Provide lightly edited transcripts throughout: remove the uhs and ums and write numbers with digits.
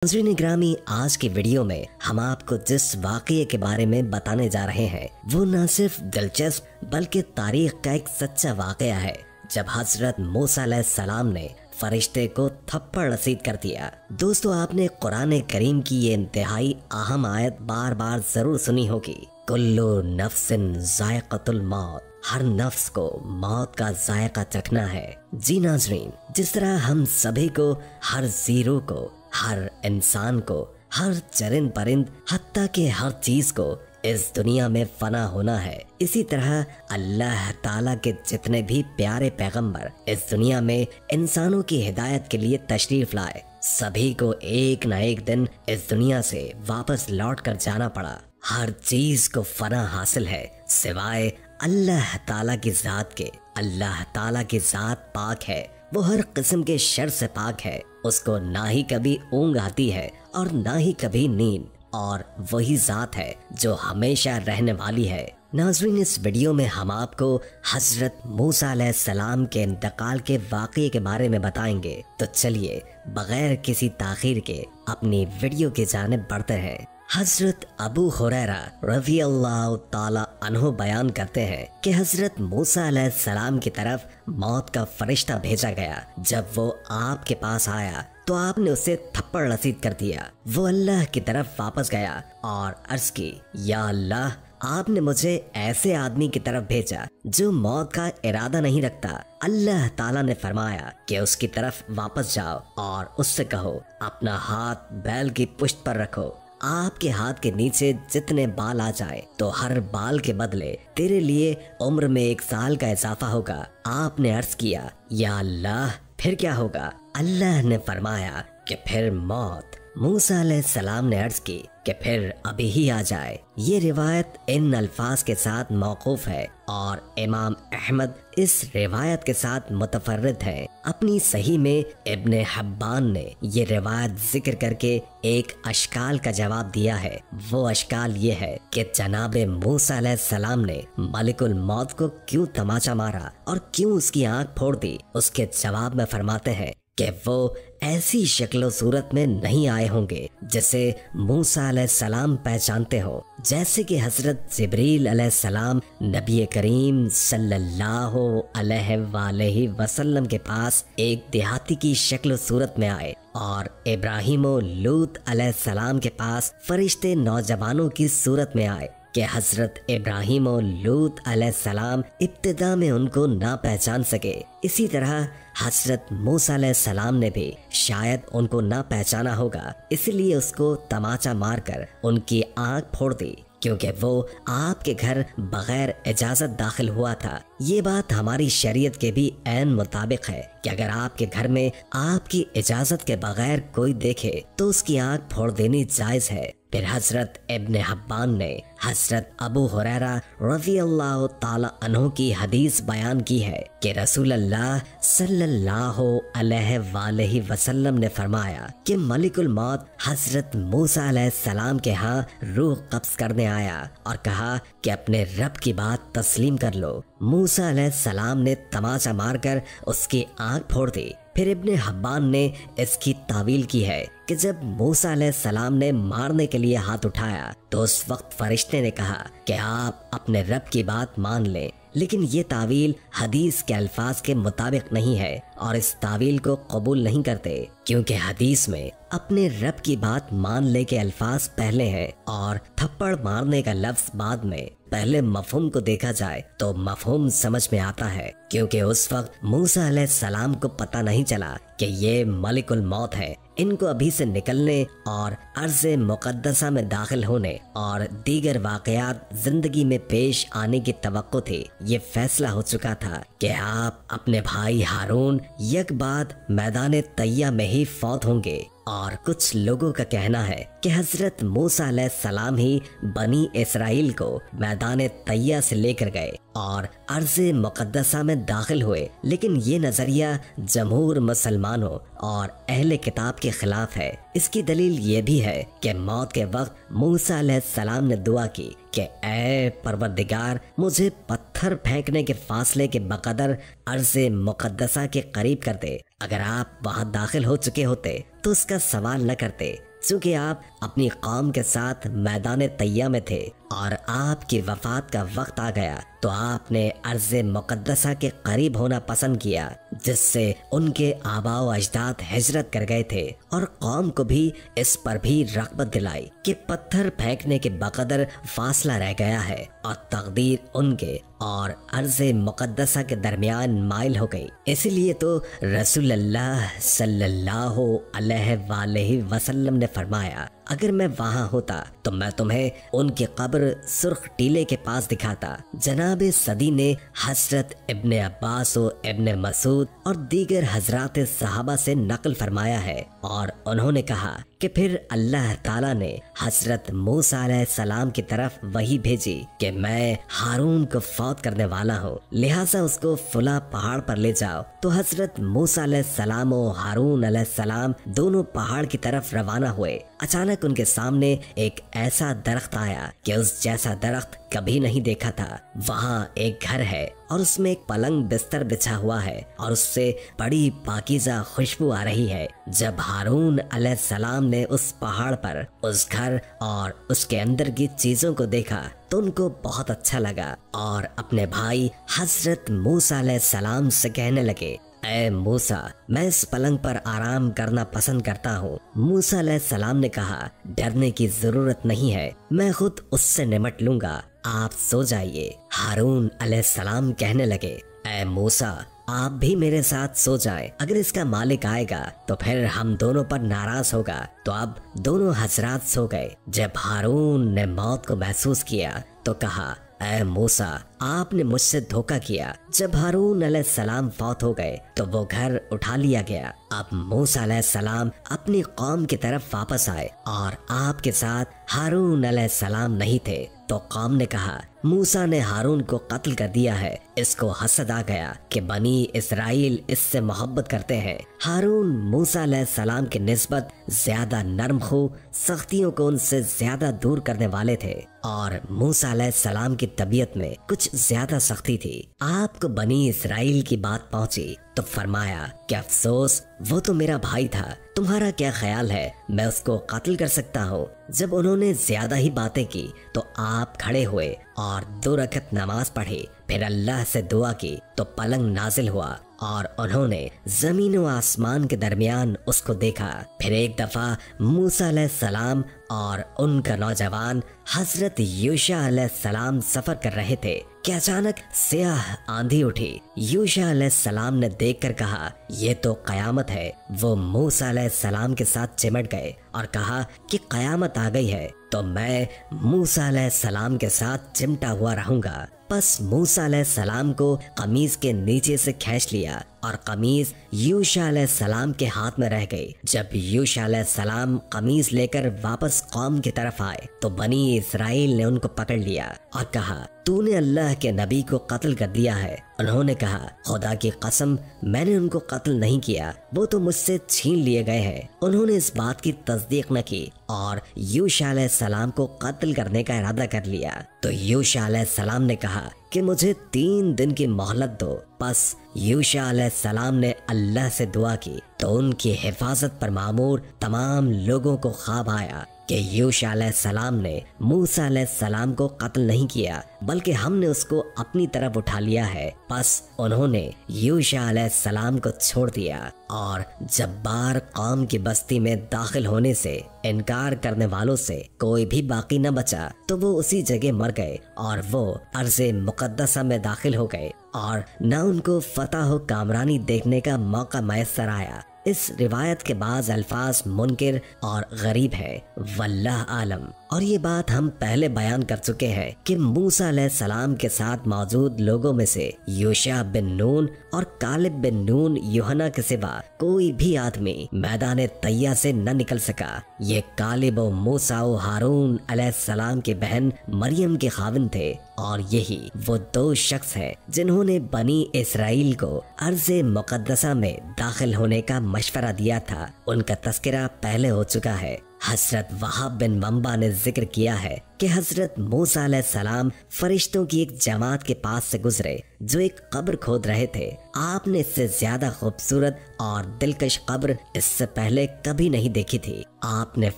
नाज़रीन ग्रामी, आज की वीडियो में हम आपको जिस वाक़ये के बारे में बताने जा रहे हैं वो न सिर्फ दिलचस्प बल्कि तारीख का एक सच्चा वाक़या है जब हजरत मूसा अलैहिस्सलाम ने फरिश्ते को थप्पड़ रसीद कर दिया। दोस्तों, आपने कुरान करीम की ये इंतहाई अहम आयत बार बार जरूर सुनी होगी, कुल्लु नफ्सिन ज़ायक़तुल मौत, हर नफ्स को मौत का जायका चखना है। जी नाज़रीन, जिस तरह हम सभी को, हर जीरो को, हर इंसान को, हर चरिंद परिंद, हत्ता के हर चीज को इस दुनिया में फना होना है, इसी तरह अल्लाह ताला के जितने भी प्यारे पैगंबर इस दुनिया में इंसानों की हिदायत के लिए तशरीफ लाए, सभी को एक न एक दिन इस दुनिया से वापस लौट कर जाना पड़ा। हर चीज को फना हासिल है सिवाय अल्लाह ताला की जात के। अल्लाह ताला की जात पाक है, वो हर किस्म के शर से पाक है, उसको ना ही कभी ऊँग आती है और ना ही कभी नींद, और वही जात है जो हमेशा रहने वाली है। नाज़रीन, इस वीडियो में हम आपको हजरत मूसा अलैहिस्सलाम के इंतकाल के वाक़ये के बारे में बताएंगे, तो चलिए बगैर किसी ताख़ीर के अपनी वीडियो की जानिब बढ़ते हैं। हजरत अबू हुरैरा रज़ी अल्लाह ताला अन्हु बयान करते हैं कि हजरत मूसा अलैहिस्सलाम की तरफ मौत का फरिश्ता भेजा गया। जब वो आपके पास आया तो आपने उसे थप्पड़ रसीद कर दिया। वो अल्लाह की तरफ वापस गया और अर्ज की, या अल्लाह, आपने मुझे ऐसे आदमी की तरफ भेजा जो मौत का इरादा नहीं रखता। अल्लाह ताला ने फरमाया कि उसकी तरफ वापस जाओ और उससे कहो अपना हाथ बैल की पुश्त पर रखो। आपके हाथ के नीचे जितने बाल आ जाए तो हर बाल के बदले तेरे लिए उम्र में 1 साल का इजाफा होगा। आपने अर्ज किया, या अल्लाह, फिर क्या होगा? अल्लाह ने फरमाया कि फिर मौत। मूसा अलैहिस्सलाम ने अर्ज की कि फिर अभी ही आ जाए। ये रिवायत इन अल्फाज के साथ मौकूफ है और इमाम अहमद इस रिवायत के साथ मुतफर्रिद है। अपनी सही में इब्ने हब्बान ने ये रिवायत जिक्र करके एक अशकाल का जवाब दिया है। वो अशकाल ये है कि जनाबे मूसा अलैहिस्सलाम ने मलिकुल मौत को क्यों तमाचा मारा और क्यों उसकी आंख फोड़ दी। उसके जवाब में फरमाते हैं कि वो ऐसी शक्ल सूरत में नहीं आए होंगे जिसे मूसा अलैहिस्सलाम पहचानते हो, जैसे कि हजरत जिब्रील अलैहिस्सलाम नबी करीम सल्लल्लाहु अलैहि वसल्लम के पास एक देहाती की शक्ल सूरत में आए और इब्राहिम और लूत अलैहिस्सलाम के पास फरिश्ते नौजवानों की सूरत में आए कि हजरत इब्राहिम और लूत अलैहिस्सलाम इब्तिदा में उनको ना पहचान सके। इसी तरह हजरत मूसा अलैहिस्सलाम ने भी शायद उनको ना पहचाना होगा, इसलिए उसको तमाचा मारकर उनकी आंख फोड़ दी, क्योंकि वो आपके घर बगैर इजाजत दाखिल हुआ था। ये बात हमारी शरीयत के भी ऐन मुताबिक है कि अगर आपके घर में आपकी इजाजत के बगैर कोई देखे तो उसकी आंख फोड़ देनी जायज है। फिर हजरत इब्ने हब्बान ने हजरत अबू हुरैरा रज़ी अल्लाह ताला अन्हु की हदीस बयान की है कि रसूल अल्लाह सल्लल्लाहु अलैहि वसल्लम ने फरमाया कि मलिकुल मौत हजरत मूसा अलैहिस्सलाम के यहाँ रूह कब्ज करने आया और कहा कि अपने रब की बात तस्लीम कर लो। मूसा अलैहिस्सलाम ने तमाचा मारकर उसकी आंख फोड़ दी। फिर इब्ने हब्बान ने इसकी तावील की है कि जब मूसा अलैहिस्सलाम ने मारने के लिए हाथ उठाया तो उस वक्त फरिश्ते ने कहा कि आप अपने रब की बात मान लें, लेकिन ये तावील हदीस के अल्फाज के मुताबिक नहीं है और इस तावील को कबूल नहीं करते, क्योंकि हदीस में अपने रब की बात मान ले के अल्फाज पहले हैं और थप्पड़ मारने का लफ्ज बाद में। पहले मफहूम को देखा जाए तो मफहूम समझ में आता है, क्योंकि उस वक्त मूसा अलैहिस्सलाम को पता नहीं चला कि ये मलिकुल मौत है। इनको अभी से निकलने और अर्ज़े मुक़द्दसा में दाखिल होने और दीगर वाक़यात जिंदगी में पेश आने की तवक्को थी। ये फैसला हो चुका था कि आप अपने भाई हारून यक बाद मैदान तैया में ही फौत होंगे, और कुछ लोगों का कहना है कि हजरत मूसा अलैहिस्सलाम ही बनी इसराइल को मैदान तैया से लेकर गए और अर्ज़े मुक़द्दसा में दाखिल हुए। लेकिन ये नजरिया जमहूर मुसलमानों और अहले किताब के खिलाफ है। इसकी दलील ये भी है कि मौत के वक्त मूसा अलैहिस्सलाम ने दुआ की कि ऐ परवरदिगार, मुझे पत्थर फेंकने के फासले के बकदर अर्ज़े मुक़द्दसा के करीब कर दे। अगर आप वहां दाखिल हो चुके होते तो उसका सवाल न करते। चूँकि आप अपनी कौम के साथ मैदान तैया में थे और आपकी वफात का वक्त आ गया, तो आपने अर्ज़े मुक़द्दसा के करीब होना पसंद किया, जिससे उनके आबाओ अजदाद हिजरत कर गए थे, और कौम को भी इस पर भी रग़बत दिलाई कि पत्थर फेंकने के बकदर फासला रह गया है और तकदीर उनके और अर्ज़े मुक़द्दसा के दरमियान माइल हो गई। इसीलिए तो रसूलुल्लाह सल्लल्लाहु अलैहि वसल्लम ने फरमाया, अगर मैं वहाँ होता तो मैं तुम्हें उनकी कब्र सुर्ख टीले के पास दिखाता। जनाब सदी ने हज़रत इब्ने अब्बास और इब्ने मसूद और दीगर हजरात सहाबा से नकल फरमाया है, और उन्होंने कहा कि फिर अल्लाह ताला ने हज़रत मूसा अलैहिस्सलाम की तरफ वही भेजी कि मैं हारून को फौत करने वाला हूँ, लिहाजा उसको फुला पहाड़ पर ले जाओ। तो हज़रत मूसा अलैहिस्सलाम और हारून अलैहिस्सलाम दोनों पहाड़ की तरफ रवाना हुए। अचानक उनके सामने एक ऐसा दरख्त आया कि उस जैसा दरख्त कभी नहीं देखा था। वहाँ एक घर है और उसमें एक पलंग बिस्तर बिछा हुआ है और उससे बड़ी पाकीज़ा खुशबू आ रही है। जब हारून अलैहिस्सलाम ने उस पहाड़ पर उस घर और उसके अंदर की चीजों को देखा तो उनको बहुत अच्छा लगा और अपने भाई हज़रत मूसा अलैहिस्सलाम से कहने लगे, ऐ मूसा, मैं इस पलंग पर आराम करना पसंद करता हूँ। मूसा अलैहिस्सलाम ने कहा, डरने की जरूरत नहीं है, मैं खुद उससे निमट लूंगा, आप सो जाइए। हारून अलैहिस्सलाम कहने लगे, ऐ मूसा, आप भी मेरे साथ सो जाएं। अगर इसका मालिक आएगा तो फिर हम दोनों पर नाराज होगा। तो अब दोनों हजरात सो गए। जब हारून ने मौत को महसूस किया तो कहा, ऐ मूसा, आपने मुझसे धोखा किया। जब हारून अलैहिस्सलाम फौत हो गए तो वो घर उठा लिया गया। अब मूसा अलैहिस्सलाम अपनी कौम की तरफ वापस आए और आपके साथ हारून अलैहिस्सलाम नहीं थे। तो कौम ने कहा, मूसा ने हारून को कत्ल कर दिया है। इसको हसद आ गया कि बनी इसराइल इससे मोहब्बत करते हैं। हारून मूसा अलैहिस्सलाम की निस्बत ज्यादा नरम खू, सख्तियों को उनसे ज्यादा दूर करने वाले थे और मूसा अलैहिस्सलाम की तबीयत में कुछ ज्यादा सख्ती थी। आपको बनी इसराइल की बात पहुंची तो फरमाया कि अफसोस, वो तो मेरा भाई था, तुम्हारा क्या ख्याल है, मैं उसको कत्ल कर सकता हूँ। जब उन्होंने ज्यादा ही बातें की तो आप खड़े हुए और 2 रकअत नमाज पढ़ी, फिर अल्लाह से दुआ की तो पलंग नाजिल हुआ और उन्होंने जमीन व आसमान के दरमियान उसको देखा। फिर एक दफा मूसा अलैहिस्सलाम और उनका नौजवान हजरत यूशा अलैहिस्सलाम सफर कर रहे थे कि अचानक स्याह आंधी उठी। यूशा अलैहिस्सलाम ने देखकर कहा, ये तो कयामत है। वो मूसा अलैहिस्सलाम के साथ चिमट गए और कहा कि कयामत आ गई है तो मैं मूसा अलैहिस्सलाम के साथ चिमटा हुआ रहूंगा। बस मूसा अलैहिस्सलाम को कमीज के नीचे से खींच लिया और कमीज यूशा अलैहिस्सलाम के हाथ में रह गई। जब यूशा अलैहिस्सलाम कमीज लेकर वापस कौम की तरफ आए तो बनी इसराइल ने उनको पकड़ लिया और कहा, तूने अल्लाह के नबी को कत्ल कर दिया है। उन्होंने कहा, खुदा की कसम, मैंने उनको कत्ल नहीं किया, वो तो मुझसे छीन लिए गए हैं। उन्होंने इस बात की तस्दीक न की और यूशा अलैहिस्सलाम को कत्ल करने का इरादा कर लिया। तो यूशा अलैहिस्सलाम ने कहा कि मुझे 3 दिन की मोहलत दो। बस यूशा अलैहिस्सलाम ने अल्लाह से दुआ की तो उनकी हिफाजत पर मामूर तमाम लोगों को ख्वाब आया कि यूशा अलैहिस्सलाम ने मूसा अलैहिस्सलाम को कत्ल नहीं किया, बल्कि हमने उसको अपनी तरफ उठा लिया है। बस उन्होंने यूशा अलैहिस्सलाम को छोड़ दिया और जब्बार कौम की बस्ती में दाखिल होने से इनकार करने वालों से कोई भी बाकी न बचा। तो वो उसी जगह मर गए और वो अर्ज़े मुक़द्दसा में दाखिल हो गए और न उनको फतह व कामरानी देखने का मौका मैसर आया। इस रिवायत के बाद अल्फाज मुनकिर और गरीब है, वल्लाह आलम। और ये बात हम पहले बयान कर चुके हैं कि मूसा अलैहिस्सलाम के साथ मौजूद लोगों में से यूशा बिन नून और कालिब बिन नून यूहना के सिवा कोई भी आदमी मैदान तैया से न निकल सका। ये कालिब और मूसा और हारून अलैहिस्सलाम की बहन मरियम के खाविन थे और यही वो 2 शख्स हैं जिन्होंने बनी इसराइल को अर्ज़े मुक़द्दसा में दाखिल होने का मशवरा दिया था। उनका तस्करा पहले हो चुका है। हज़रत वहाब बिन वंबा ने जिक्र किया है कि हजरत मूसा अलैहिस्सलाम फरिश्तों की एक जमात के पास से गुजरे जो एक कब्र खोद रहे थे। आपने इससे ज्यादा खूबसूरत और दिलकश कब्र इससे पहले कभी नहीं देखी थी। आपने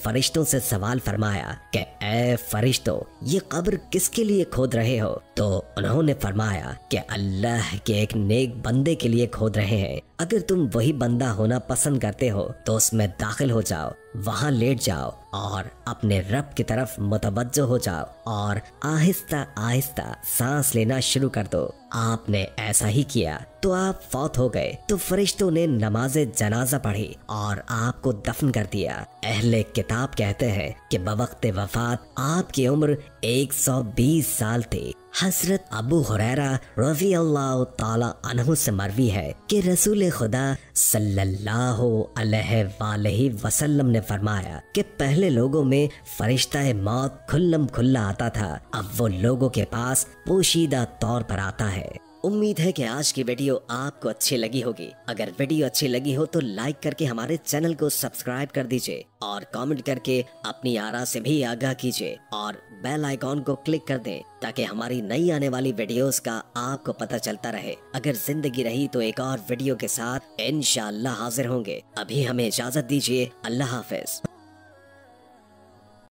फरिश्तों से सवाल फरमाया कि ए फरिश्तों, ये कब्र किसके लिए खोद रहे हो? तो उन्होंने फरमाया कि अल्लाह के एक नेक बंदे के लिए खोद रहे हैं। अगर तुम वही बंदा होना पसंद करते हो तो उसमें दाखिल हो जाओ, वहाँ लेट जाओ और अपने रब की तरफ मुतवज्जो हो जाओ और आहिस्ता आहिस्ता सांस लेना शुरू कर दो। आपने ऐसा ही किया तो आप फौत हो गए। तो फरिश्तों ने नमाज़े जनाजा पढ़ी और आपको दफन कर दिया। अहले किताब कहते हैं कि बवक्ते वफात आपकी उम्र 120 साल थी। हजरत अबू हुरैरा रज़ी अल्लाह ताला अन्हु से मरवी है कि रसूल खुदा सल्लल्लाहु अलैहि वसल्लम ने फरमाया कि पहले लोगों में फरिश्ता मौत खुल्लम खुल्ला आता था, अब वो लोगों के पास पोशीदा तौर पर आता है। उम्मीद है कि आज की वीडियो आपको अच्छी लगी होगी। अगर वीडियो अच्छी लगी हो तो लाइक करके हमारे चैनल को सब्सक्राइब कर दीजिए और कमेंट करके अपनी आरा से भी आगाह कीजिए और बेल आइकॉन को क्लिक कर दें ताकि हमारी नई आने वाली वीडियोस का आपको पता चलता रहे। अगर जिंदगी रही तो एक और वीडियो के साथ इंशाअल्लाह हाजिर होंगे। अभी हमें इजाजत दीजिए। अल्लाह हाफिज।